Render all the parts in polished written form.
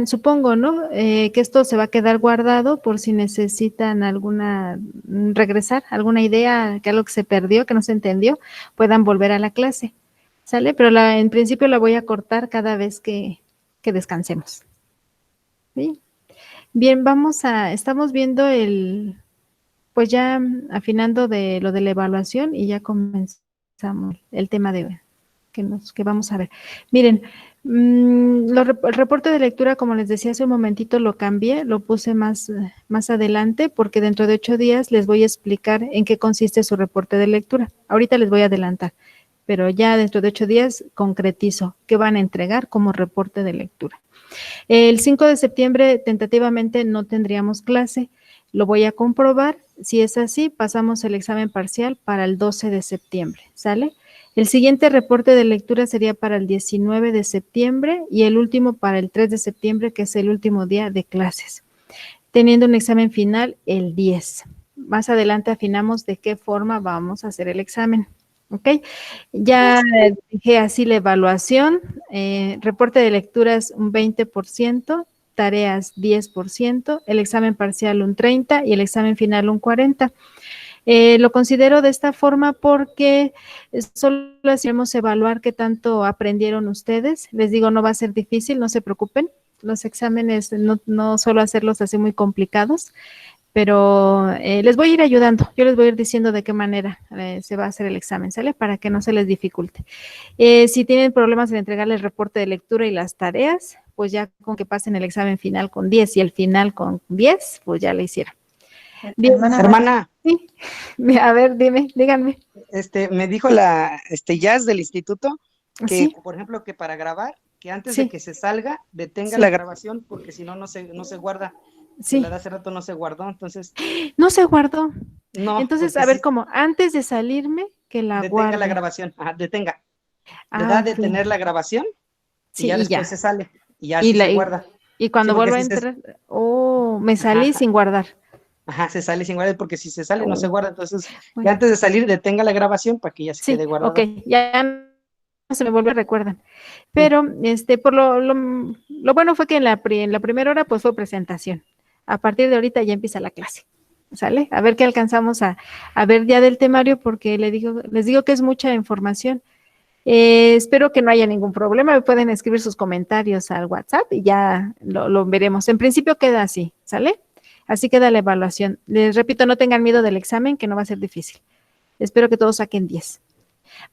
supongo, ¿no? Que esto se va a quedar guardado por si necesitan regresar, alguna idea, que algo que se perdió, que no se entendió, puedan volver a la clase, ¿sale? Pero en principio la voy a cortar cada vez que descansemos, ¿sí? Bien, estamos viendo pues ya afinando de lo de la evaluación y ya comenzamos el tema que vamos a ver. Miren, el reporte de lectura, como les decía hace un momentito, lo cambié, lo puse más adelante porque dentro de 8 días les voy a explicar en qué consiste su reporte de lectura. Ahorita les voy a adelantar, pero ya dentro de 8 días concretizo qué van a entregar como reporte de lectura. El 5 de septiembre tentativamente no tendríamos clase, lo voy a comprobar. Si es así, pasamos el examen parcial para el 12 de septiembre, ¿sale? El siguiente reporte de lectura sería para el 19 de septiembre y el último para el 3 de septiembre, que es el último día de clases, teniendo un examen final el 10. Más adelante afinamos de qué forma vamos a hacer el examen. ¿Ok? Ya dije así la evaluación, reporte de lecturas un 20%, tareas 10%, el examen parcial un 30% y el examen final un 40%. Lo considero de esta forma porque solo hacemos evaluar qué tanto aprendieron ustedes. Les digo, no va a ser difícil, no se preocupen. Los exámenes no solo hacerlos así muy complicados, pero les voy a ir ayudando. Yo les voy a ir diciendo de qué manera se va a hacer el examen, ¿sale? Para que no se les dificulte. Si tienen problemas en entregarle el reporte de lectura y las tareas, pues ya con que pasen el examen final con 10 y el final con 10, pues ya lo hicieron. Bien. Hermana, Sí. A ver, díganme. me dijo Jazz del instituto que, Sí, por ejemplo, que para grabar, que antes de sí, que se salga, detenga la sí, grabación, porque si no, no se guarda. Que la sí. de hace rato no se guardó, entonces, No se guardó. no, Entonces, porque a ver, si ¿cómo? Antes de salirme, que la detenga la guarde. grabación, ajá, detenga. Le da Ah, a ok. detener la grabación y Sí, ya y después ya. se sale, y ya Y, sí la, se y, guarda. y Sí, cuando porque vuelva a si entrar, me salí ajá, sin guardar. ajá, se sale sin guardar, porque si se sale no se Oh, guarda, entonces, ya bueno. antes de salir, detenga la grabación para que ya se quede Sí, ok, guardada. ya no se me vuelve, recuerdan. Sí. Pero por lo bueno fue que en la primera hora pues fue presentación. A partir de ahorita ya empieza la clase. ¿Sale? A ver qué alcanzamos a ver ya del temario, porque les digo que es mucha información. Espero que no haya ningún problema. Me pueden escribir sus comentarios al WhatsApp y ya lo veremos. En principio queda así, ¿sale? Así queda la evaluación. Les repito, no tengan miedo del examen, que no va a ser difícil. Espero que todos saquen 10.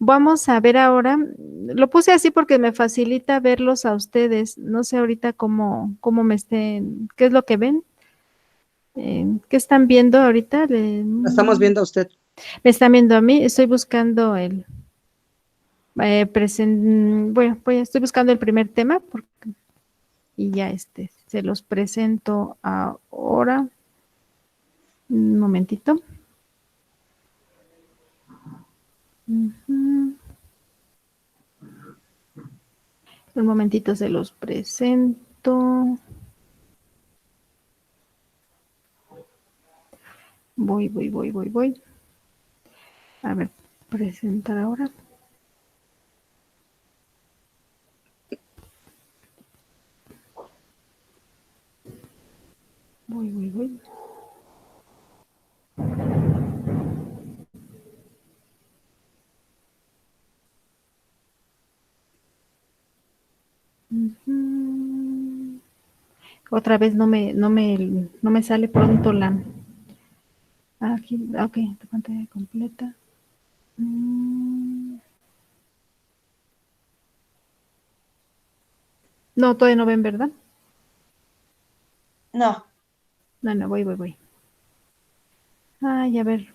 Vamos a ver ahora, lo puse así porque me facilita verlos a ustedes. No sé ahorita cómo me estén, qué es lo que ven, qué están viendo ahorita. La estamos viendo a usted. Me están viendo a mí, estoy buscando bueno, pues estoy buscando el primer tema y ya se los presento ahora. Un momentito. Ujú. Un momentito se los presento. Voy. A ver, presentar ahora. Voy. Ujú. Otra vez no me sale pronto aquí, ok, tu pantalla completa. No, todavía no ven, ¿verdad? No. No, voy. Ay, a ver.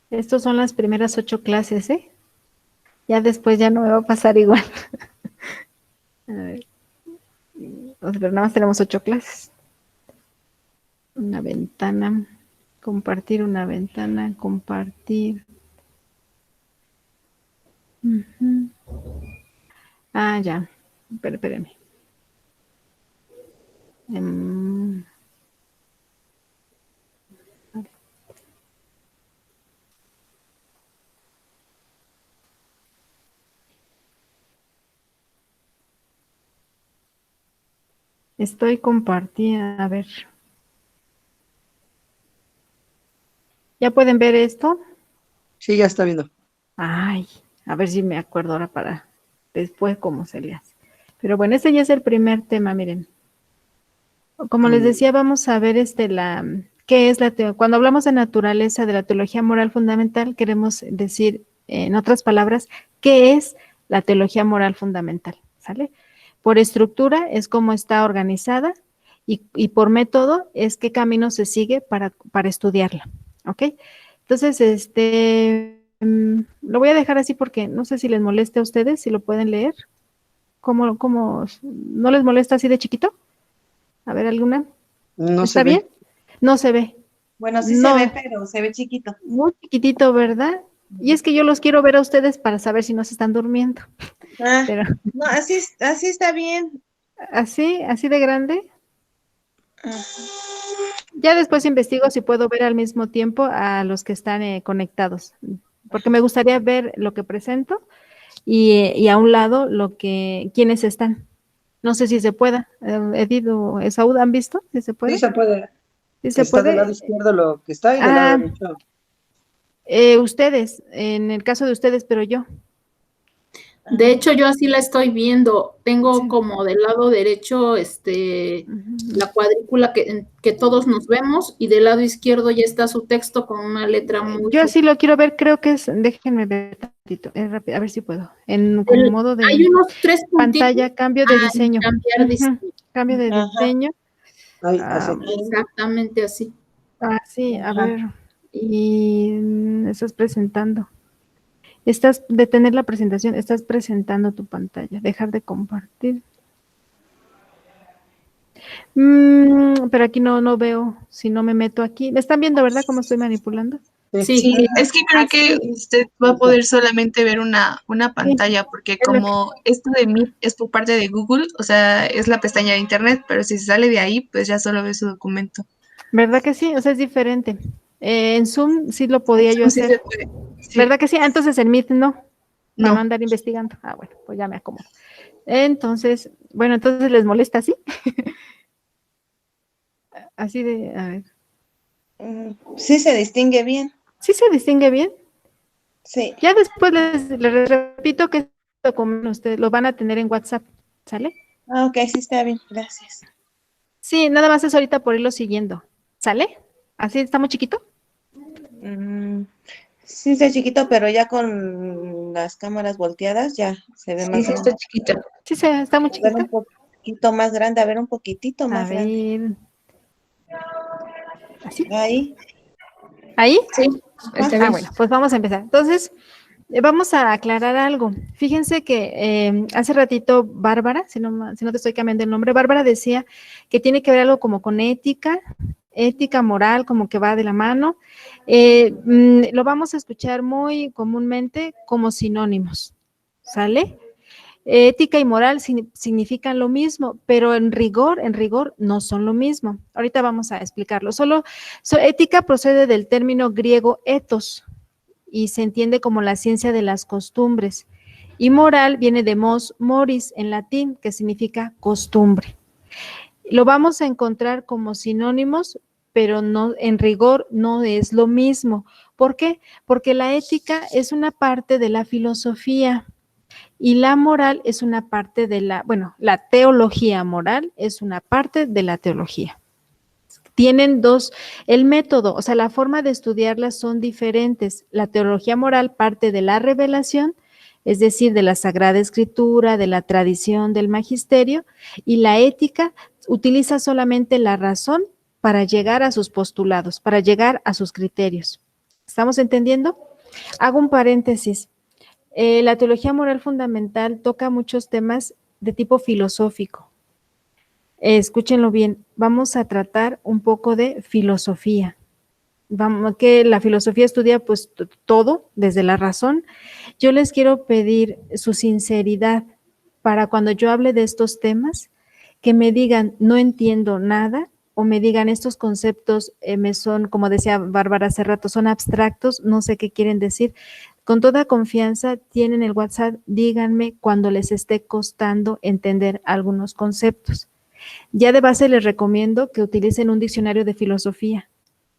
Estos son las primeras 8 clases, ¿eh? Ya después ya no me va a pasar igual. A ver. Pero nada más tenemos 8 clases. Una ventana. Compartir una ventana. Compartir. Uh-huh. Ah, ya. Espérenme. Estoy compartiendo, a ver. ¿Ya pueden ver esto? Sí, ya está viendo. Ay, a ver si me acuerdo ahora para después cómo se le hace. Pero bueno, este ya es el primer tema, miren. Como les decía, vamos a ver qué es cuando hablamos de naturaleza, de la teología moral fundamental, queremos decir, en otras palabras, qué es la teología moral fundamental, ¿sale? Por estructura es cómo está organizada y por método es qué camino se sigue para estudiarla, ¿ok? Entonces, lo voy a dejar así porque no sé si les moleste a ustedes, si lo pueden leer. ¿No les molesta así de chiquito? A ver, ¿alguna? No se ¿Está bien? ve. No se ve. Bueno, sí se ve, No, pero se ve chiquito. muy chiquitito, ¿verdad? Y es que yo los quiero ver a ustedes para saber si no se están durmiendo. Ah, Pero no, así está bien. así de grande. Ah, Ya después investigo si puedo ver al mismo tiempo a los que están conectados, porque me gustaría ver lo que presento y a un lado quiénes están. No sé si se pueda. Edith o Esaúd, ¿han visto? ¿Si se Sí puede? se puede. ¿Sí se Está del lado puede? izquierdo lo que está y del lado Ah, derecho. ustedes, en el caso de ustedes, pero yo. De hecho, yo así la estoy viendo. Tengo Sí. como del lado derecho, la cuadrícula que todos nos vemos, y del lado izquierdo ya está su texto con una letra muy Yo así lo quiero ver, creo que déjenme ver tantito, a ver si puedo. Con modo Hay de unos 3 puntitos pantalla, cambio de diseño. cambiar diseño. Cambio de ajá, diseño. Ahí, así. Exactamente así. Sí, a ajá. ver. Y estás presentando. Estás detener la presentación, estás presentando tu pantalla. Dejar de compartir. Pero aquí no veo, si no me meto aquí. ¿Me están viendo, verdad, cómo estoy manipulando? Sí. Sí, Sí, es que creo que usted va a poder solamente ver una Sí, pantalla, porque es lo que- como esto de Meet es por parte de Google, o sea, es la pestaña de Internet, pero si se sale de ahí, pues ya solo ve su documento. ¿Verdad que sí? O sea, es diferente. En Zoom sí lo podía yo Entonces, sí hacer. se puede. Sí, ¿Verdad que sí? Ah, entonces en Meet no, para no no. andar investigando. Ah, bueno, pues ya me acomodo. Entonces, bueno, entonces les molesta así. Así de, a ver. Sí se distingue bien. ¿Sí se distingue bien? Sí. Ya después les repito que como ustedes lo van a tener en WhatsApp, ¿sale? Ah, ok, sí está bien, gracias. Sí, nada más es ahorita por irlo siguiendo, ¿sale? ¿Así está muy chiquito? Sí está chiquito, pero ya con las cámaras volteadas ya se ve Sí, más sí grande. está chiquita. Sí, está muy A ver chiquito. un poquito más grande, a ver un poquitito A más grande. ver, ¿así? Ahí. ¿Ahí? Sí, está bien. Bueno, pues vamos a empezar. Entonces, vamos a aclarar algo. Fíjense que hace ratito Bárbara, si no te estoy cambiando el nombre, Bárbara decía que tiene que ver algo como con ética moral, como que va de la mano. Lo vamos a escuchar muy comúnmente como sinónimos, ¿sale? Ética y moral significan lo mismo, pero en rigor no son lo mismo. Ahorita vamos a explicarlo. Ética procede del término griego ethos y se entiende como la ciencia de las costumbres. Y moral viene de mos moris en latín, que significa costumbre. Lo vamos a encontrar como sinónimos, pero no, en rigor no es lo mismo. ¿Por qué? Porque la ética es una parte de la filosofía y la moral es una parte la teología moral es una parte de la teología. Tienen el método, o sea, la forma de estudiarlas son diferentes. La teología moral parte de la revelación, es decir, de la Sagrada Escritura, de la tradición del magisterio, y la ética utiliza solamente la razón para llegar a sus postulados, para llegar a sus criterios. ¿Estamos entendiendo? Hago un paréntesis. La teología moral fundamental toca muchos temas de tipo filosófico. Escúchenlo bien, vamos a tratar un poco de filosofía. Que la filosofía estudia pues todo desde la razón. Yo les quiero pedir su sinceridad para cuando yo hable de estos temas, que me digan no entiendo nada o me digan estos conceptos me son, como decía Bárbara hace rato, son abstractos, no sé qué quieren decir. Con toda confianza tienen el WhatsApp, díganme cuando les esté costando entender algunos conceptos. Ya de base les recomiendo que utilicen un diccionario de filosofía.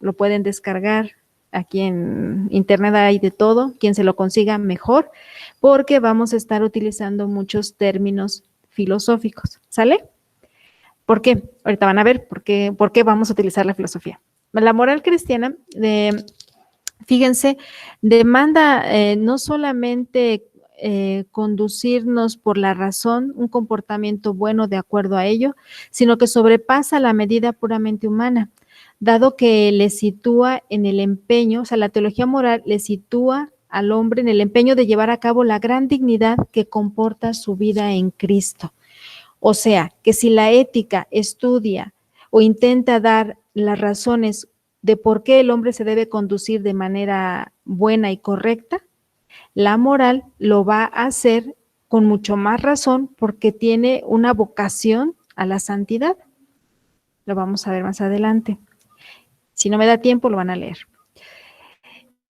Lo pueden descargar. Aquí en internet hay de todo. Quien se lo consiga mejor, porque vamos a estar utilizando muchos términos filosóficos. ¿Sale? ¿Por qué? Ahorita van a ver por qué vamos a utilizar la filosofía. La moral cristiana, fíjense, demanda no solamente conducirnos por la razón, un comportamiento bueno de acuerdo a ello, sino que sobrepasa la medida puramente humana, dado que le sitúa en el empeño, o sea, la teología moral le sitúa al hombre en el empeño de llevar a cabo la gran dignidad que comporta su vida en Cristo. O sea, que si la ética estudia o intenta dar las razones de por qué el hombre se debe conducir de manera buena y correcta, la moral lo va a hacer con mucho más razón porque tiene una vocación a la santidad. Lo vamos a ver más adelante. Si no me da tiempo, lo van a leer.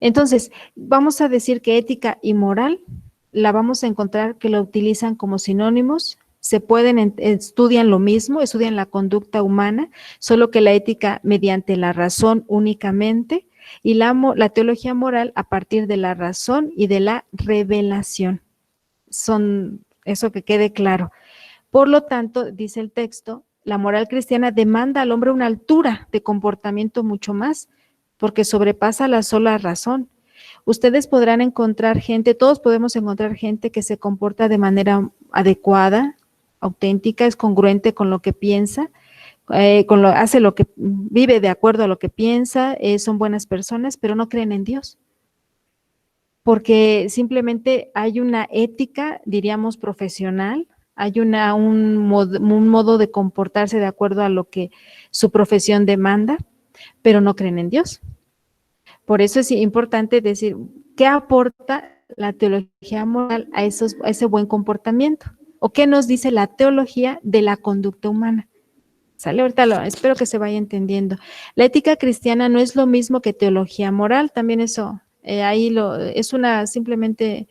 Entonces, vamos a decir que ética y moral la vamos a encontrar que lo utilizan como sinónimos, se pueden, estudian lo mismo, estudian la conducta humana, solo que la ética mediante la razón únicamente, y la teología moral a partir de la razón y de la revelación. Eso que quede claro. Por lo tanto, dice el texto, la moral cristiana demanda al hombre una altura de comportamiento mucho más, porque sobrepasa la sola razón. Ustedes podrán encontrar gente, todos podemos encontrar gente que se comporta de manera adecuada, auténtica, es congruente con lo que piensa, hace lo que vive de acuerdo a lo que piensa, son buenas personas, pero no creen en Dios. Porque simplemente hay una ética, diríamos, profesional, hay un modo de comportarse de acuerdo a lo que su profesión demanda, pero no creen en Dios. Por eso es importante decir, ¿qué aporta la teología moral a ese buen comportamiento? ¿O qué nos dice la teología de la conducta humana? ¿Sale? Ahorita espero que se vaya entendiendo. La ética cristiana no es lo mismo que teología moral, también eso, es simplemente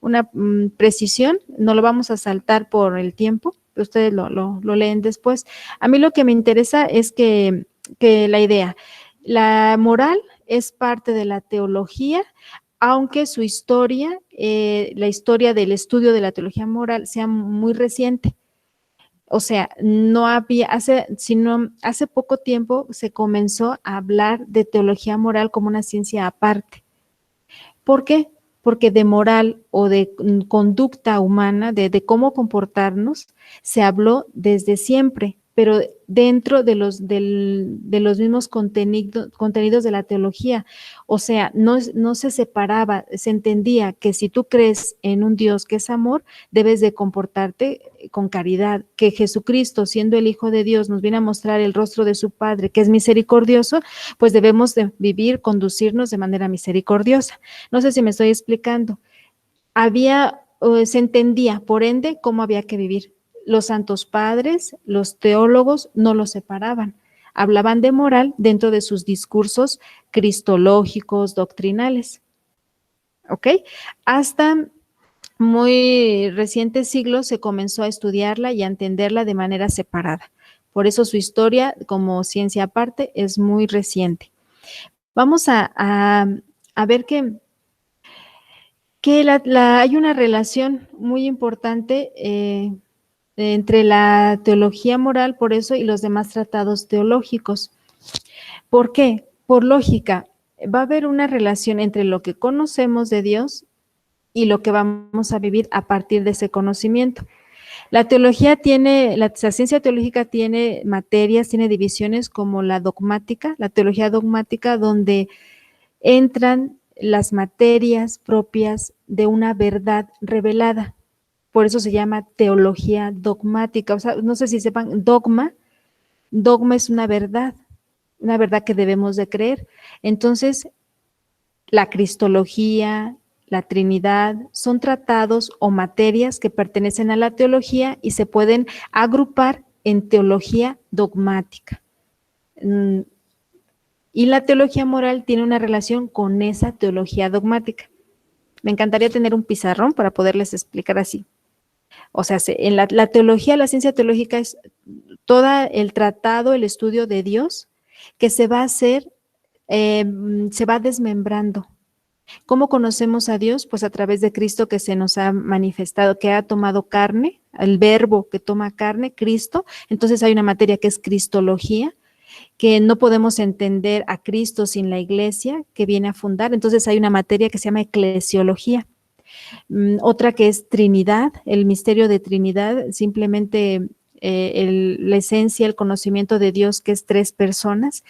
una precisión, no lo vamos a saltar por el tiempo, ustedes lo leen después. A mí lo que me interesa es que la idea, la moral es parte de la teología, aunque su historia, la historia del estudio de la teología moral sea muy reciente. O sea, hace poco tiempo se comenzó a hablar de teología moral como una ciencia aparte. ¿Por qué? Porque de moral o de conducta humana, de cómo comportarnos, se habló desde siempre, pero dentro de los mismos contenidos de la teología. O sea, no se separaba, se entendía que si tú crees en un Dios que es amor, debes de comportarte con caridad, que Jesucristo, siendo el Hijo de Dios, nos viene a mostrar el rostro de su Padre, que es misericordioso, pues debemos de vivir, conducirnos de manera misericordiosa. No sé si me estoy explicando. Se entendía, por ende, cómo había que vivir. Los santos padres, los teólogos no lo separaban, hablaban de moral dentro de sus discursos cristológicos, doctrinales. ¿Ok? Hasta muy recientes siglos se comenzó a estudiarla y a entenderla de manera separada. Por eso su historia como ciencia aparte es muy reciente. Vamos a ver que hay una relación muy importante entre la teología moral, por eso, y los demás tratados teológicos. ¿Por qué? Por lógica, va a haber una relación entre lo que conocemos de Dios y lo que vamos a vivir a partir de ese conocimiento. La ciencia teológica tiene materias, tiene divisiones como la teología dogmática, donde entran las materias propias de una verdad revelada. Por eso se llama teología dogmática. O sea, no sé si sepan, dogma es una verdad que debemos de creer. Entonces, la cristología, la Trinidad, son tratados o materias que pertenecen a la teología y se pueden agrupar en teología dogmática. Y la teología moral tiene una relación con esa teología dogmática. Me encantaría tener un pizarrón para poderles explicar así. O sea, en la teología, la ciencia teológica es todo el tratado, el estudio de Dios que se va a hacer, se va desmembrando. ¿Cómo conocemos a Dios? Pues a través de Cristo que se nos ha manifestado, que ha tomado carne, el verbo que toma carne, Cristo. Entonces hay una materia que es cristología, que no podemos entender a Cristo sin la iglesia que viene a fundar. Entonces hay una materia que se llama eclesiología. Otra que es Trinidad, el misterio de Trinidad, simplemente la esencia, el conocimiento de Dios, que es 3 personas.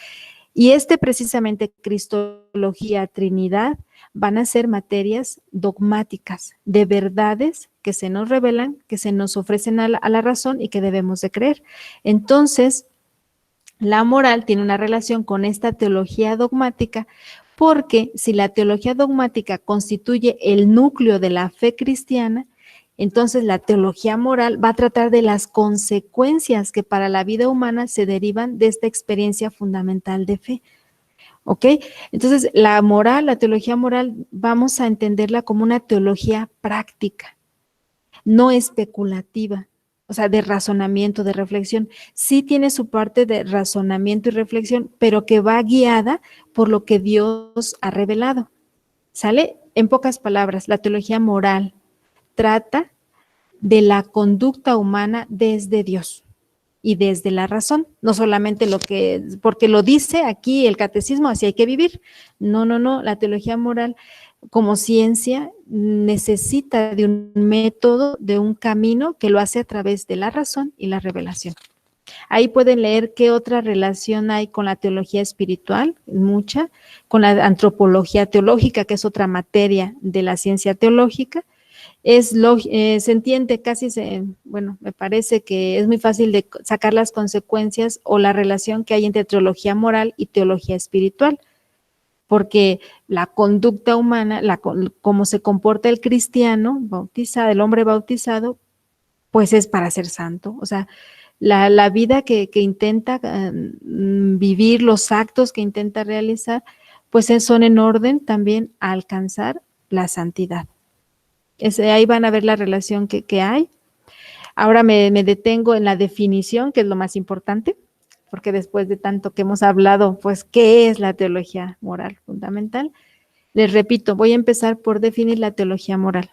Y precisamente Cristología, Trinidad, van a ser materias dogmáticas, de verdades que se nos revelan, que se nos ofrecen a la razón y que debemos de creer. Entonces, la moral tiene una relación con esta teología dogmática, porque si la teología dogmática constituye el núcleo de la fe cristiana, entonces la teología moral va a tratar de las consecuencias que para la vida humana se derivan de esta experiencia fundamental de fe. ¿Ok? Entonces, la moral, la teología moral, vamos a entenderla como una teología práctica, no especulativa, o sea, de razonamiento, de reflexión. Sí tiene su parte de razonamiento y reflexión, pero que va guiada por lo que Dios ha revelado. ¿Sale? En pocas palabras, la teología moral trata de la conducta humana desde Dios y desde la razón, no solamente porque lo dice aquí el catecismo, así hay que vivir. No, la teología moral como ciencia necesita de un método, de un camino que lo hace a través de la razón y la revelación. Ahí pueden leer qué otra relación hay con la teología espiritual, mucha, con la antropología teológica, que es otra materia de la ciencia teológica. Se entiende bueno, me parece que es muy fácil de sacar las consecuencias o la relación que hay entre teología moral y teología espiritual, porque la conducta humana, cómo se comporta el cristiano bautizado, el hombre bautizado, pues es para ser santo. O sea, la vida que intenta vivir, los actos que intenta realizar, pues son en orden también a alcanzar la santidad. Ahí van a ver la relación que hay. Ahora me detengo en la definición, que es lo más importante, porque después de tanto que hemos hablado, pues, ¿qué es la teología moral fundamental? Les repito, voy a empezar por definir la teología moral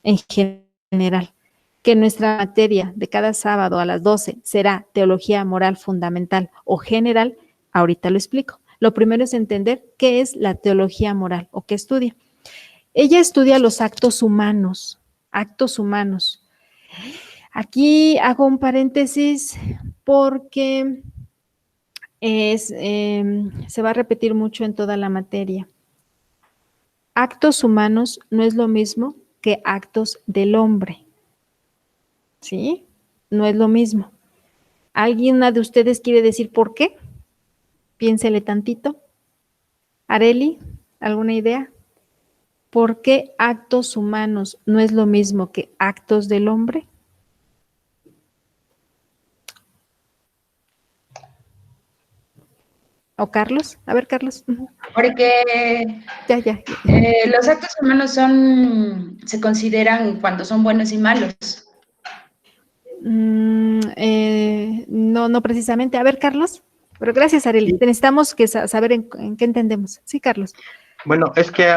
en general, que nuestra materia de cada sábado a las 12 será teología moral fundamental o general. Ahorita lo explico. Lo primero es entender qué es la teología moral o qué estudia. Ella estudia los actos humanos, Aquí hago un paréntesis porque se va a repetir mucho en toda la materia. Actos humanos no es lo mismo que actos del hombre, ¿sí? No es lo mismo. ¿Alguna de ustedes quiere decir por qué? Piénsele tantito. Areli, ¿alguna idea? ¿Por qué actos humanos no es lo mismo que actos del hombre? ¿O Carlos? A ver, Carlos. Porque Ya. los actos humanos se consideran cuando son buenos y malos. No precisamente. A ver, Carlos. Pero gracias, Arely. Sí. Necesitamos saber en qué entendemos. Sí, Carlos. Bueno, es que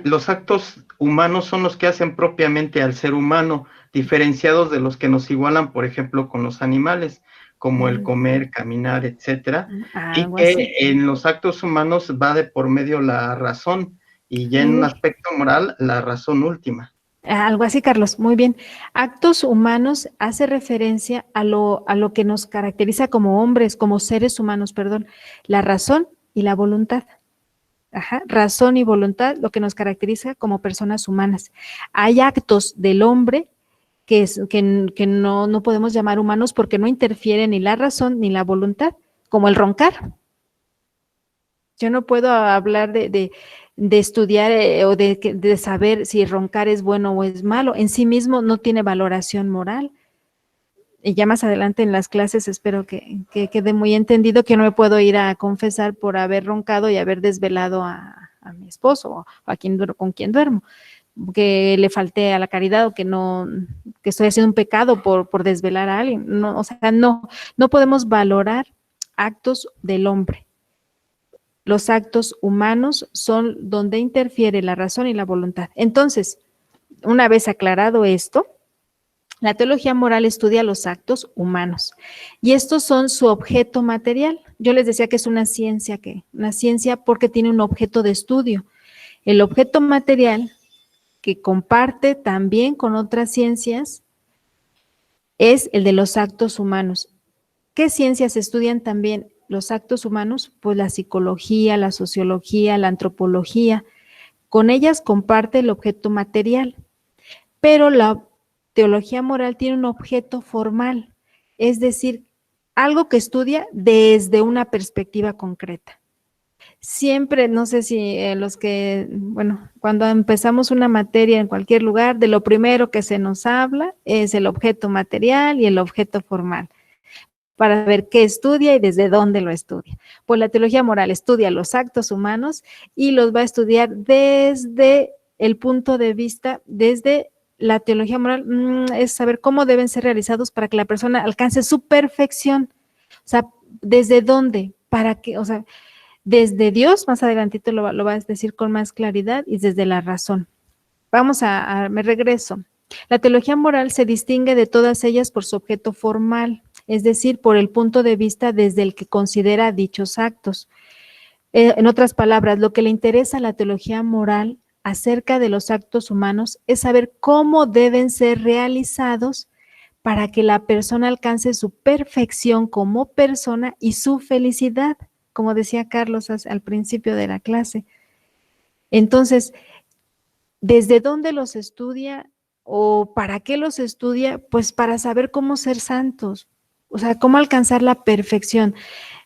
los actos humanos son los que hacen propiamente al ser humano, diferenciados de los que nos igualan, por ejemplo, con los animales, como el comer, caminar, etcétera, y que Así. en los actos humanos va de por medio la razón, y ya en un aspecto moral, la razón última. Algo así, Carlos. Muy bien. Actos humanos hace referencia a lo que nos caracteriza como hombres, como seres humanos, perdón, la razón y la voluntad. Razón y voluntad, lo que nos caracteriza como personas humanas. Hay actos del hombre que no podemos llamar humanos porque no interfieren ni la razón ni la voluntad, como el roncar. Yo no puedo hablar de estudiar o de saber si roncar es bueno o es malo. En sí mismo no tiene valoración moral. Y ya más adelante en las clases espero que quede muy entendido que no me puedo ir a confesar por haber roncado y haber desvelado a mi esposo o con quien duermo, que le falté a la caridad o que no que estoy haciendo un pecado por desvelar a alguien. No, o sea, no podemos valorar actos del hombre. Los actos humanos son donde interfiere la razón y la voluntad. Entonces, una vez aclarado esto, la teología moral estudia los actos humanos y estos son su objeto material. Yo les decía que es una ciencia porque tiene un objeto de estudio. El objeto material que comparte también con otras ciencias es el de los actos humanos. ¿Qué ciencias estudian también los actos humanos? Pues la psicología, la sociología, la antropología. Con ellas comparte el objeto material, pero la teología moral tiene un objeto formal, es decir, algo que estudia desde una perspectiva concreta. Siempre, no sé si cuando empezamos una materia en cualquier lugar, de lo primero que se nos habla es el objeto material y el objeto formal, para ver qué estudia y desde dónde lo estudia. Pues la teología moral estudia los actos humanos y los va a estudiar desde el punto de vista, desde la teología moral, es saber cómo deben ser realizados para que la persona alcance su perfección. O sea, ¿desde dónde? ¿Para qué? O sea, desde Dios, más adelantito lo va a decir con más claridad, y desde la razón. Me regreso. La teología moral se distingue de todas ellas por su objeto formal, es decir, por el punto de vista desde el que considera dichos actos. En otras palabras, lo que le interesa a la teología moral acerca de los actos humanos es saber cómo deben ser realizados para que la persona alcance su perfección como persona y su felicidad, como decía Carlos al principio de la clase. Entonces, ¿desde dónde los estudia o para qué los estudia? Pues para saber cómo ser santos, o sea, cómo alcanzar la perfección.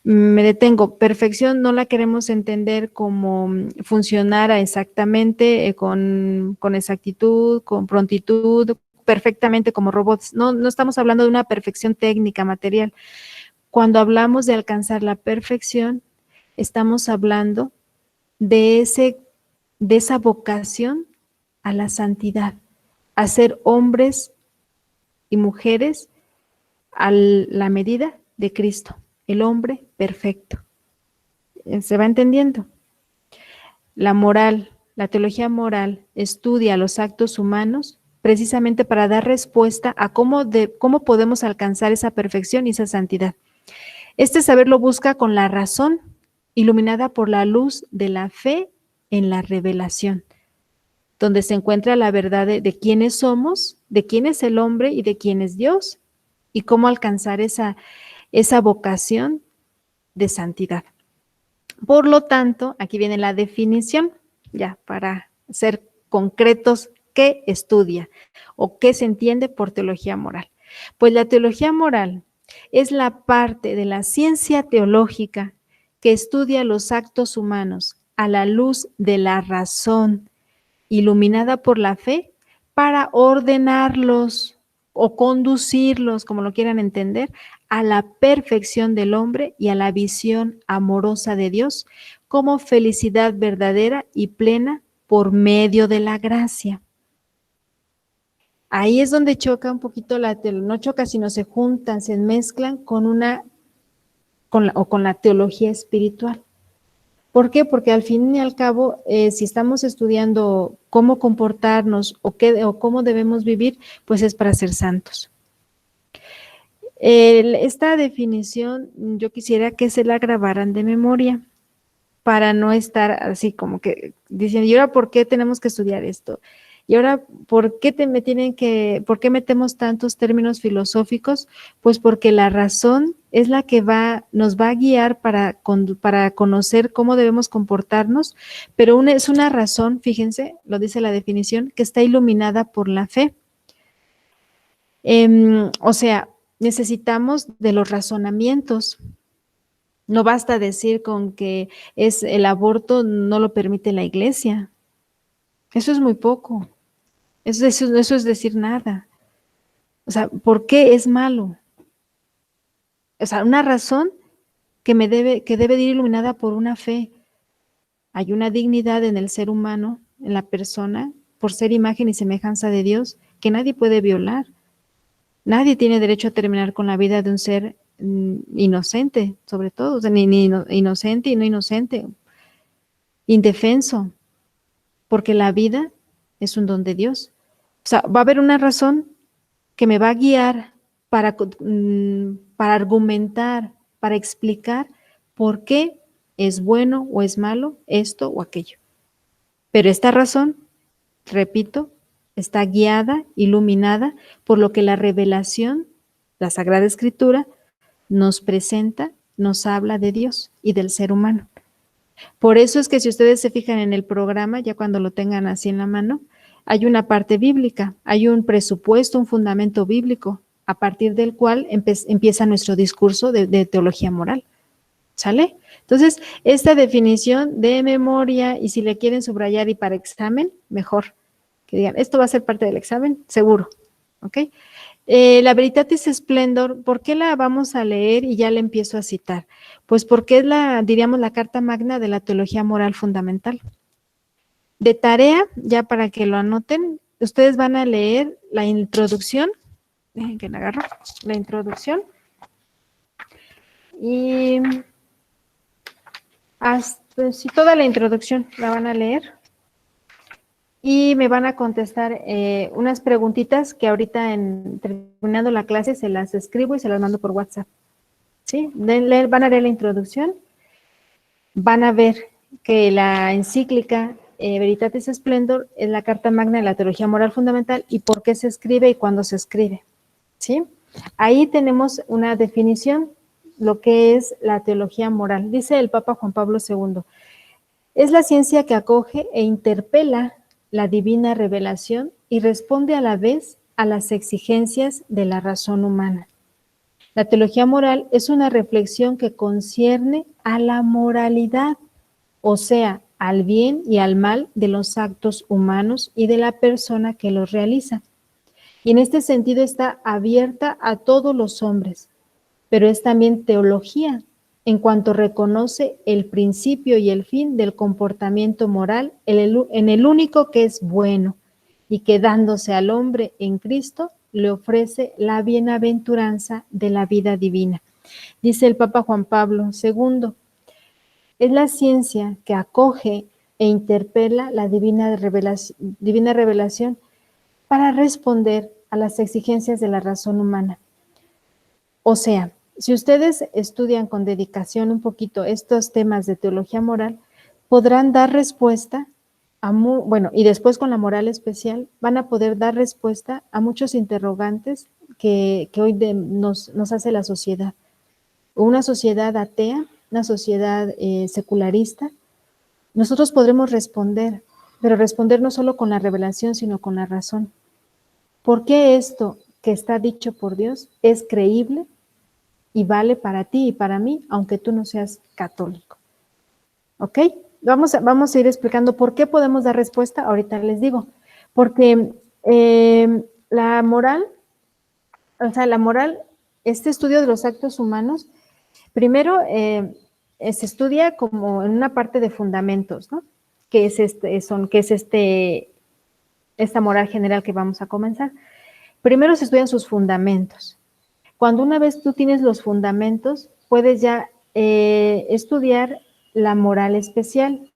Me detengo, perfección no la queremos entender como funcionar exactamente, con exactitud, con prontitud, perfectamente como robots. No estamos hablando de una perfección técnica, material. Cuando hablamos de alcanzar la perfección, estamos hablando de esa vocación a la santidad, a ser hombres y mujeres a la medida de Cristo, el hombre perfecto. ¿Se va entendiendo? La teología moral estudia los actos humanos precisamente para dar respuesta a cómo podemos alcanzar esa perfección y esa santidad. Este saber lo busca con la razón, iluminada por la luz de la fe en la revelación, donde se encuentra la verdad de quiénes somos, de quién es el hombre y de quién es Dios, y cómo alcanzar esa vocación de santidad. Por lo tanto, aquí viene la definición, ya para ser concretos, ¿qué estudia o qué se entiende por teología moral? Pues la teología moral es la parte de la ciencia teológica que estudia los actos humanos a la luz de la razón, iluminada por la fe, para ordenarlos o conducirlos, como lo quieran entender, a la perfección del hombre y a la visión amorosa de Dios como felicidad verdadera y plena por medio de la gracia. Ahí es donde choca un poquito no choca, sino se juntan, se mezclan con la teología espiritual. ¿Por qué? Porque al fin y al cabo, si estamos estudiando cómo comportarnos o cómo debemos vivir, pues es para ser santos. Esta definición yo quisiera que se la grabaran de memoria para no estar así como que diciendo, ¿y ahora por qué tenemos que estudiar esto? ¿Y ahora por qué metemos tantos términos filosóficos? Pues porque la razón es la que nos va a guiar para conocer cómo debemos comportarnos, pero es una razón, fíjense, lo dice la definición, que está iluminada por la fe. O sea, necesitamos de los razonamientos. No basta decir con que el aborto no lo permite la iglesia. Eso es muy poco. Eso es decir nada. O sea, ¿por qué es malo? O sea, una razón que debe de ir iluminada por una fe. Hay una dignidad en el ser humano, en la persona, por ser imagen y semejanza de Dios, que nadie puede violar. Nadie tiene derecho a terminar con la vida de un ser inocente, sobre todo, o sea, inocente y no inocente, indefenso, porque la vida es un don de Dios. O sea, va a haber una razón que me va a guiar para argumentar, para explicar por qué es bueno o es malo esto o aquello. Pero esta razón, repito, está guiada, iluminada por lo que la revelación, la Sagrada Escritura, nos presenta, nos habla de Dios y del ser humano. Por eso es que si ustedes se fijan en el programa, ya cuando lo tengan así en la mano, hay una parte bíblica, hay un presupuesto, un fundamento bíblico, a partir del cual empieza nuestro discurso de teología moral. ¿Sale? Entonces, esta definición de memoria, y si le quieren subrayar y para examen, mejor. Que digan, esto va a ser parte del examen, seguro. ¿Ok? La Veritatis Splendor, ¿por qué la vamos a leer y ya la empiezo a citar? Pues porque es diríamos, la carta magna de la teología moral fundamental. De tarea, ya para que lo anoten, ustedes van a leer la introducción, dejen que la agarro, la introducción, y hasta, sí, toda la introducción la van a leer, y me van a contestar unas preguntitas que ahorita terminando la clase se las escribo y se las mando por WhatsApp. ¿Sí? Van a leer la introducción, van a ver que la encíclica Veritatis Splendor es la carta magna de la teología moral fundamental y por qué se escribe y cuándo se escribe. ¿Sí? Ahí tenemos una definición, lo que es la teología moral. Dice el Papa Juan Pablo II, es la ciencia que acoge e interpela la divina revelación y responde a la vez a las exigencias de la razón humana. La teología moral es una reflexión que concierne a la moralidad, o sea, al bien y al mal de los actos humanos y de la persona que los realiza. Y en este sentido está abierta a todos los hombres, pero es también teología, en cuanto reconoce el principio y el fin del comportamiento moral en el único que es bueno y que dándose al hombre en Cristo le ofrece la bienaventuranza de la vida divina. Dice el Papa Juan Pablo II, es la ciencia que acoge e interpela la divina revelación para responder a las exigencias de la razón humana. O sea, si ustedes estudian con dedicación un poquito estos temas de teología moral, podrán dar respuesta y después con la moral especial van a poder dar respuesta a muchos interrogantes que hoy nos hace la sociedad. Una sociedad atea, una sociedad secularista. Nosotros podremos responder, pero responder no solo con la revelación, sino con la razón. ¿Por qué esto que está dicho por Dios es creíble y vale para ti y para mí, aunque tú no seas católico? ¿Ok? Vamos a ir explicando por qué podemos dar respuesta, ahorita les digo. Porque la moral, este estudio de los actos humanos, primero se estudia como en una parte de fundamentos, ¿no? Que es esta moral general que vamos a comenzar. Primero se estudian sus fundamentos. Cuando una vez tú tienes los fundamentos, puedes ya estudiar la moral especial.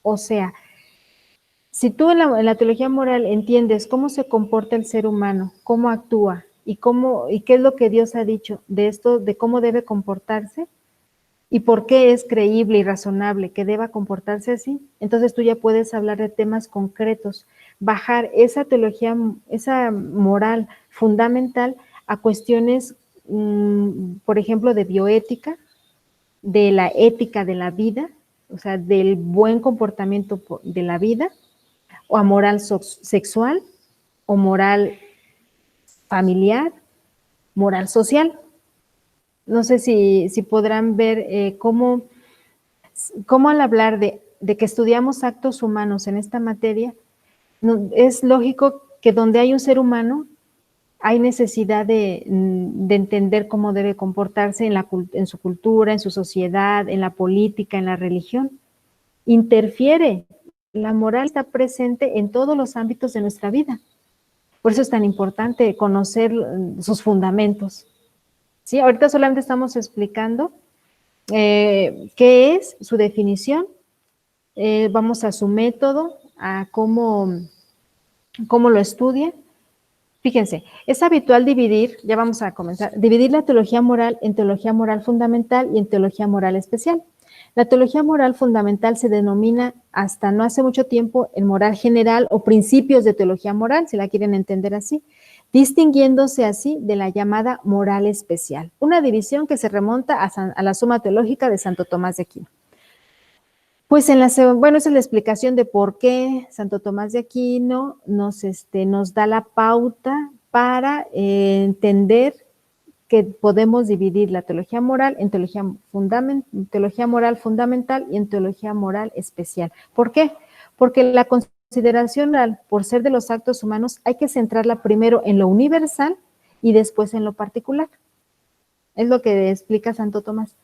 O sea, si tú en la teología moral entiendes cómo se comporta el ser humano, cómo actúa y qué es lo que Dios ha dicho de esto, de cómo debe comportarse y por qué es creíble y razonable que deba comportarse así, entonces tú ya puedes hablar de temas concretos, bajar esa teología, esa moral fundamental a cuestiones, por ejemplo, de bioética, de la ética de la vida, o sea, del buen comportamiento de la vida, o a moral sexual, o moral familiar, moral social. No sé si podrán ver cómo al hablar de que estudiamos actos humanos en esta materia, es lógico que donde hay un ser humano hay necesidad de entender cómo debe comportarse en su cultura, en su sociedad, en la política, en la religión. Interfiere, la moral está presente en todos los ámbitos de nuestra vida. Por eso es tan importante conocer sus fundamentos. ¿Sí? Ahorita solamente estamos explicando qué es su definición, vamos a su método, a cómo lo estudia. Fíjense, es habitual dividir, ya vamos a comenzar, dividir la teología moral en teología moral fundamental y en teología moral especial. La teología moral fundamental se denomina hasta no hace mucho tiempo en moral general o principios de teología moral, si la quieren entender así, distinguiéndose así de la llamada moral especial, una división que se remonta a la Suma Teológica de Santo Tomás de Aquino. Pues bueno, esa es la explicación de por qué Santo Tomás de Aquino nos da la pauta para entender que podemos dividir la teología moral en teología moral fundamental y en teología moral especial. ¿Por qué? Porque la consideración moral, por ser de los actos humanos, hay que centrarla primero en lo universal y después en lo particular. Es lo que explica Santo Tomás.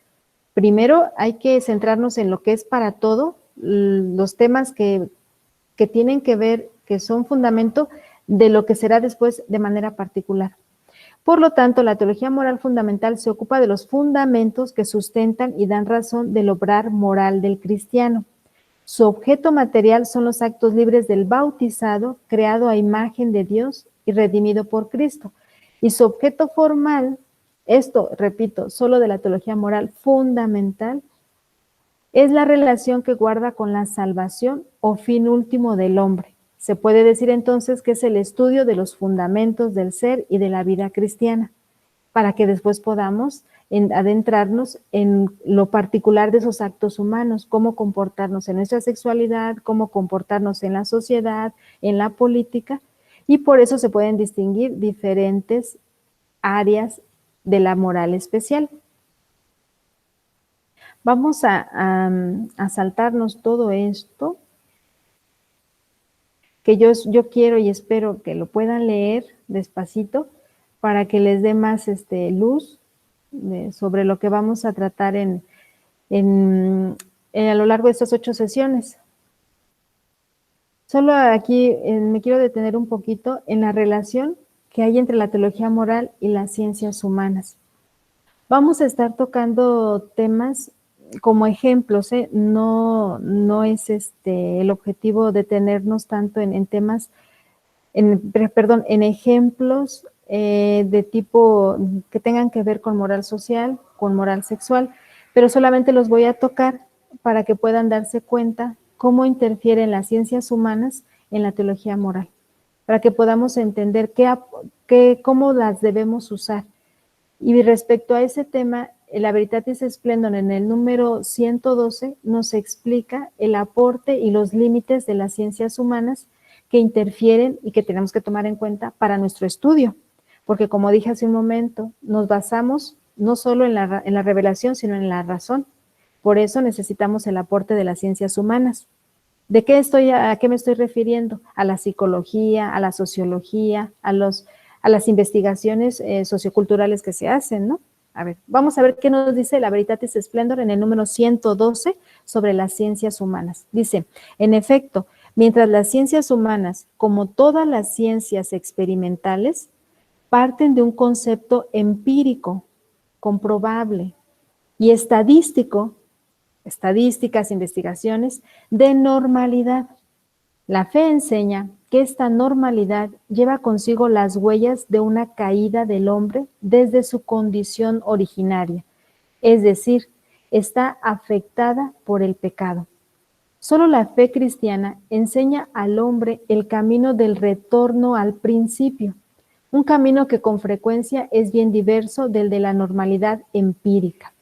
Primero hay que centrarnos en lo que es para todo, los temas que tienen que ver, que son fundamento de lo que será después de manera particular. Por lo tanto, la teología moral fundamental se ocupa de los fundamentos que sustentan y dan razón del obrar moral del cristiano. Su objeto material son los actos libres del bautizado, creado a imagen de Dios y redimido por Cristo. Y su objeto formal, esto, repito, solo de la teología moral fundamental, es la relación que guarda con la salvación o fin último del hombre. Se puede decir entonces que es el estudio de los fundamentos del ser y de la vida cristiana, para que después podamos adentrarnos en lo particular de esos actos humanos, cómo comportarnos en nuestra sexualidad, cómo comportarnos en la sociedad, en la política, y por eso se pueden distinguir diferentes áreas de la moral especial. Vamos a saltarnos todo esto, que yo quiero y espero que lo puedan leer despacito para que les dé más luz sobre lo que vamos a tratar a lo largo de estas 8 sesiones. Solo aquí me quiero detener un poquito en la relación que hay entre la teología moral y las ciencias humanas. Vamos a estar tocando temas como ejemplos, no es el objetivo detenernos tanto en temas, en ejemplos de tipo que tengan que ver con moral social, con moral sexual, pero solamente los voy a tocar para que puedan darse cuenta cómo interfieren las ciencias humanas en la teología moral, para que podamos entender cómo las debemos usar. Y respecto a ese tema, la Veritatis Splendor en el número 112 nos explica el aporte y los límites de las ciencias humanas que interfieren y que tenemos que tomar en cuenta para nuestro estudio. Porque como dije hace un momento, nos basamos no solo en la revelación, sino en la razón. Por eso necesitamos el aporte de las ciencias humanas. ¿A qué me estoy refiriendo? A la psicología, a la sociología, a las investigaciones socioculturales que se hacen, ¿no? A ver, vamos a ver qué nos dice la Veritatis Splendor en el número 112 sobre las ciencias humanas. Dice, en efecto, mientras las ciencias humanas, como todas las ciencias experimentales, parten de un concepto empírico, comprobable y estadísticas, investigaciones, de normalidad. La fe enseña que esta normalidad lleva consigo las huellas de una caída del hombre desde su condición originaria, es decir, está afectada por el pecado. Solo la fe cristiana enseña al hombre el camino del retorno al principio, un camino que con frecuencia es bien diverso del de la normalidad empírica.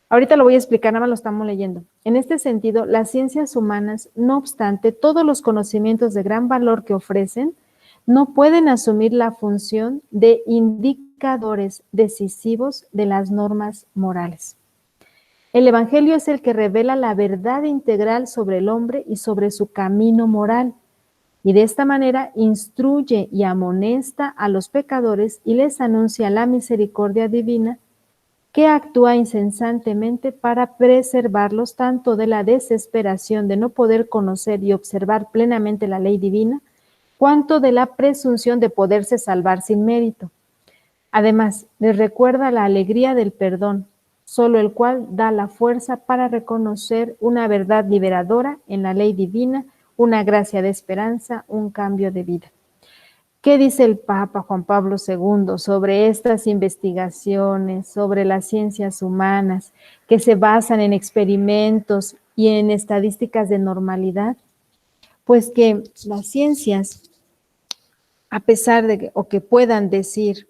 Ahorita lo voy a explicar, nada más lo estamos leyendo. En este sentido, las ciencias humanas, no obstante todos los conocimientos de gran valor que ofrecen, no pueden asumir la función de indicadores decisivos de las normas morales. El Evangelio es el que revela la verdad integral sobre el hombre y sobre su camino moral, y de esta manera instruye y amonesta a los pecadores y les anuncia la misericordia divina que actúa incesantemente para preservarlos tanto de la desesperación de no poder conocer y observar plenamente la ley divina, cuanto de la presunción de poderse salvar sin mérito. Además, les recuerda la alegría del perdón, solo el cual da la fuerza para reconocer una verdad liberadora en la ley divina, una gracia de esperanza, un cambio de vida. ¿Qué dice el Papa Juan Pablo II sobre estas investigaciones, sobre las ciencias humanas que se basan en experimentos y en estadísticas de normalidad? Pues que las ciencias, a pesar de que puedan decir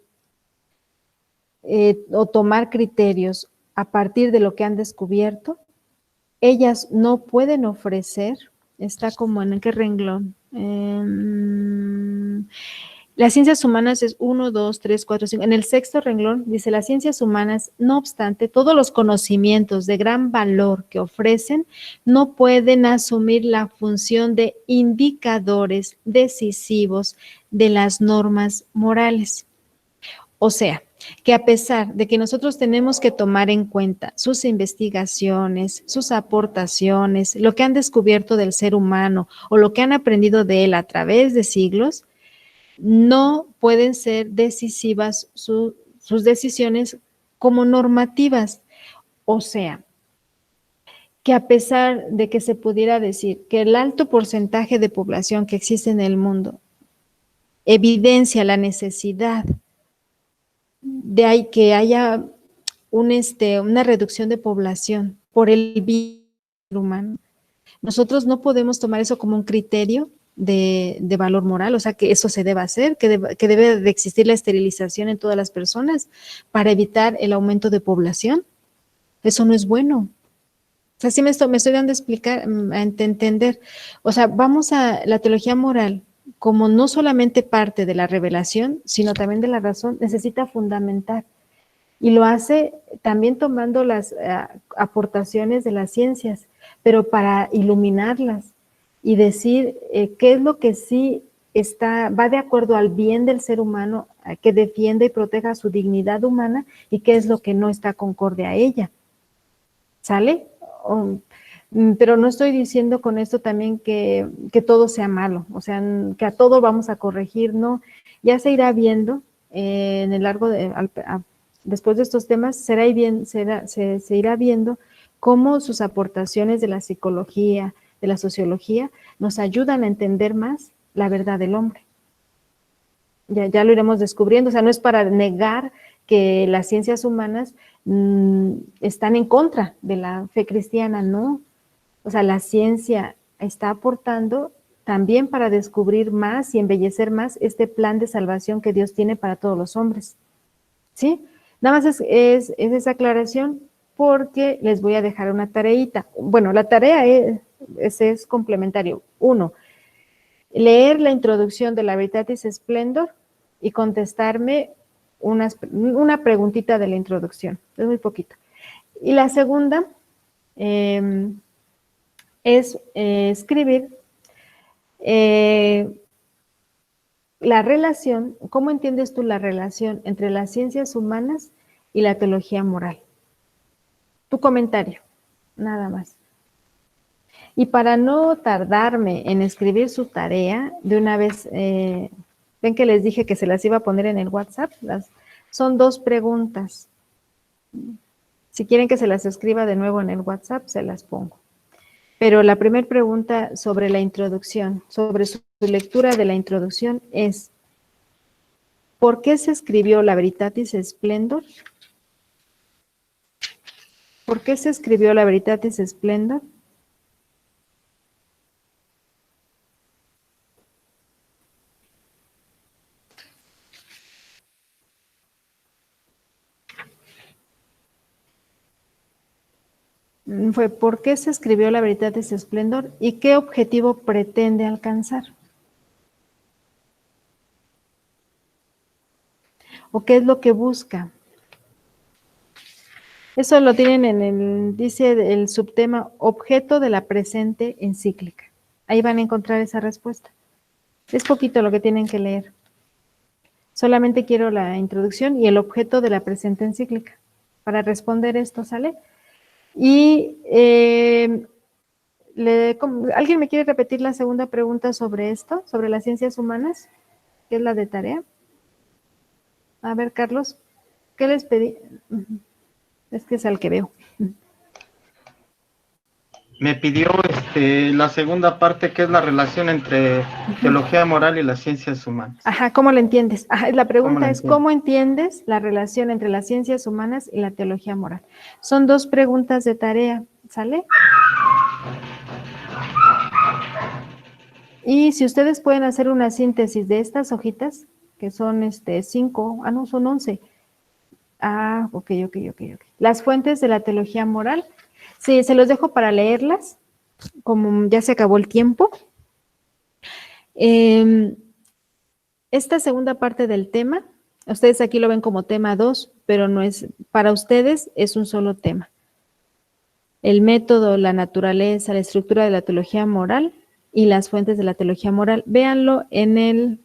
o tomar criterios a partir de lo que han descubierto, ellas no pueden ofrecer, está como en qué renglón, las ciencias humanas es 1, 2, 3, 4, 5, en el sexto renglón dice, las ciencias humanas, no obstante, todos los conocimientos de gran valor que ofrecen no pueden asumir la función de indicadores decisivos de las normas morales. O sea, que a pesar de que nosotros tenemos que tomar en cuenta sus investigaciones, sus aportaciones, lo que han descubierto del ser humano o lo que han aprendido de él a través de siglos, no pueden ser decisivas sus decisiones como normativas. O sea, que a pesar de que se pudiera decir que el alto porcentaje de población que existe en el mundo evidencia la necesidad de que haya una reducción de población por el bien humano, nosotros no podemos tomar eso como un criterio de valor moral, o sea, que eso se deba hacer, que debe de existir la esterilización en todas las personas para evitar el aumento de población. Eso no es bueno. O sea, sí me estoy dando a entender. O sea, vamos a la teología moral como no solamente parte de la revelación, sino también de la razón, necesita fundamentar. Y lo hace también tomando las aportaciones de las ciencias, pero para iluminarlas y decir qué es lo que sí va de acuerdo al bien del ser humano, que defienda y proteja su dignidad humana, y qué es lo que no está concorde a ella. ¿Sale? Pero no estoy diciendo con esto también que todo sea malo, o sea, que a todo vamos a corregir, no. Ya se irá viendo en el largo después de estos temas, se irá viendo cómo sus aportaciones de la psicología, de la sociología, nos ayudan a entender más la verdad del hombre. Ya lo iremos descubriendo, o sea, no es para negar que las ciencias humanas están en contra de la fe cristiana, no. O sea, la ciencia está aportando también para descubrir más y embellecer más este plan de salvación que Dios tiene para todos los hombres. ¿Sí? Nada más es esa aclaración, porque les voy a dejar una tareita. Bueno, la tarea es complementario. 1, leer la introducción de la Veritatis Splendor y contestarme una preguntita de la introducción. Es muy poquito. Y la segunda es escribir la relación, ¿cómo entiendes tú la relación entre las ciencias humanas y la teología moral? Tu comentario, nada más. Y para no tardarme en escribir su tarea, de una vez, ven que les dije que se las iba a poner en el WhatsApp, son 2 preguntas. Si quieren que se las escriba de nuevo en el WhatsApp, se las pongo. Pero la primera pregunta sobre la introducción, sobre su lectura de la introducción es, ¿por qué se escribió la Veritatis Splendor? ¿Por qué se escribió la Veritatis Splendor? Fue ¿por qué se escribió la Veritatis Splendor y qué objetivo pretende alcanzar? ¿O qué es lo que busca? Eso lo tienen dice el subtema objeto de la presente encíclica. Ahí van a encontrar esa respuesta. Es poquito lo que tienen que leer. Solamente quiero la introducción y el objeto de la presente encíclica. Para responder esto, ¿sale? Y ¿Alguien me quiere repetir la segunda pregunta sobre esto, sobre las ciencias humanas, que es la de tarea? A ver, Carlos, ¿qué les pedí? Es que es al que veo. Me pidió la segunda parte, que es la relación entre teología moral y las ciencias humanas. Ajá, ¿cómo lo entiendes? Ajá, la pregunta es, entiendes? ¿cómo entiendes la relación entre las ciencias humanas y la teología moral? Son 2 preguntas de tarea, ¿sale? Y si ustedes pueden hacer una síntesis de estas hojitas, que son 5, no, son 11. Ok. Las fuentes de la teología moral. Sí, se los dejo para leerlas, como ya se acabó el tiempo. Esta segunda parte del tema, ustedes aquí lo ven como tema 2, pero no es, para ustedes es un solo tema. El método, la naturaleza, la estructura de la teología moral y las fuentes de la teología moral. Véanlo en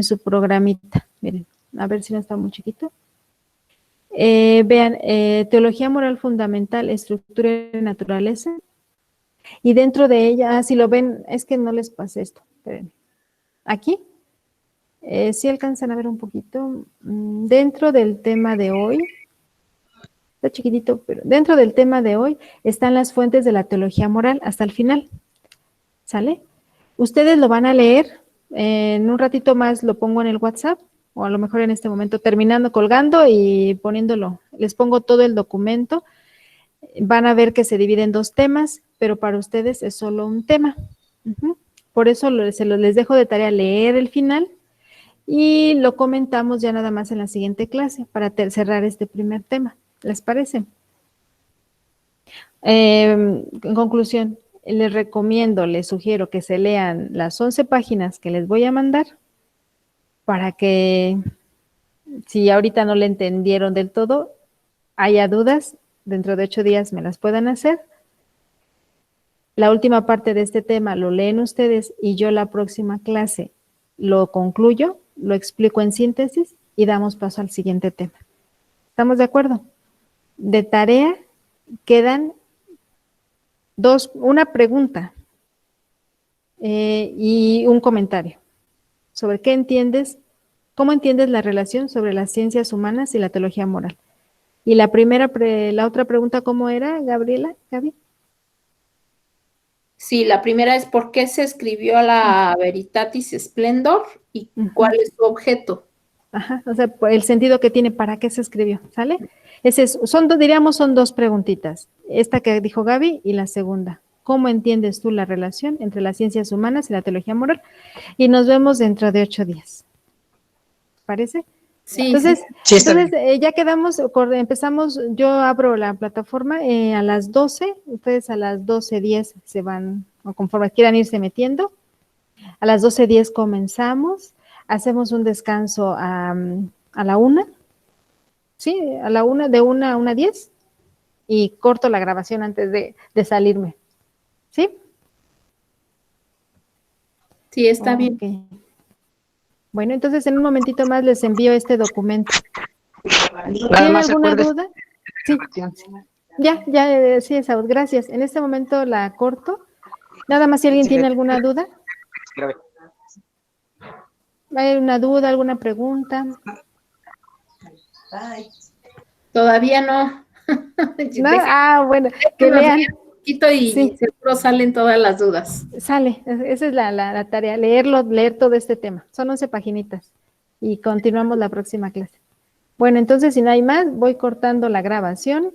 su programita. Miren, a ver si no está muy chiquito. Vean, teología moral fundamental, estructura y naturaleza. Y dentro de ella, si lo ven, es que no les pasé esto. Espérenme. Aquí, si alcanzan a ver un poquito. Dentro del tema de hoy, está chiquitito, pero dentro del tema de hoy están las fuentes de la teología moral hasta el final. ¿Sale? Ustedes lo van a leer. En un ratito más lo pongo en el WhatsApp. O a lo mejor en este momento terminando, colgando y poniéndolo. Les pongo todo el documento. Van a ver que se divide en 2 temas, pero para ustedes es solo un tema. Por eso les dejo de tarea leer el final y lo comentamos ya nada más en la siguiente clase para cerrar este primer tema. ¿Les parece? En conclusión, les sugiero que se lean las 11 páginas que les voy a mandar, para que si ahorita no le entendieron del todo, haya dudas, dentro de 8 días me las puedan hacer. La última parte de este tema lo leen ustedes y yo la próxima clase lo concluyo, lo explico en síntesis y damos paso al siguiente tema. ¿Estamos de acuerdo? De tarea quedan una pregunta y un comentario sobre qué entiendes. ¿Cómo entiendes la relación sobre las ciencias humanas y la teología moral? Y la otra pregunta, ¿cómo era, Gaby? Sí, la primera es ¿por qué se escribió la Veritatis Splendor y cuál es su objeto? Ajá, o sea, el sentido que tiene, ¿para qué se escribió? ¿Sale? Son 2 preguntitas. Esta que dijo Gaby y la segunda. ¿Cómo entiendes tú la relación entre las ciencias humanas y la teología moral? Y nos vemos dentro de 8 días. ¿Parece? Sí. Entonces, Sí, ya quedamos, empezamos, yo abro la plataforma a las 12, ustedes a las 12:10 se van, o conforme quieran irse metiendo, a las 12:10 comenzamos, hacemos un descanso a la 1, ¿sí? A la 1, de 1 a 1:10, y corto la grabación antes de salirme, ¿sí? Sí, está bien. Bueno, entonces en un momentito más les envío este documento. ¿Tienen alguna duda? Sí. Ya, sí, Saúl, gracias. En este momento la corto. Nada más si alguien tiene alguna duda. ¿Hay una duda, alguna pregunta? Todavía no. ¿No? Bueno, que vean. Y seguro salen todas las dudas. Sale, esa es la tarea, leer todo este tema. Son 11 paginitas y continuamos la próxima clase. Bueno, entonces si no hay más, voy cortando la grabación.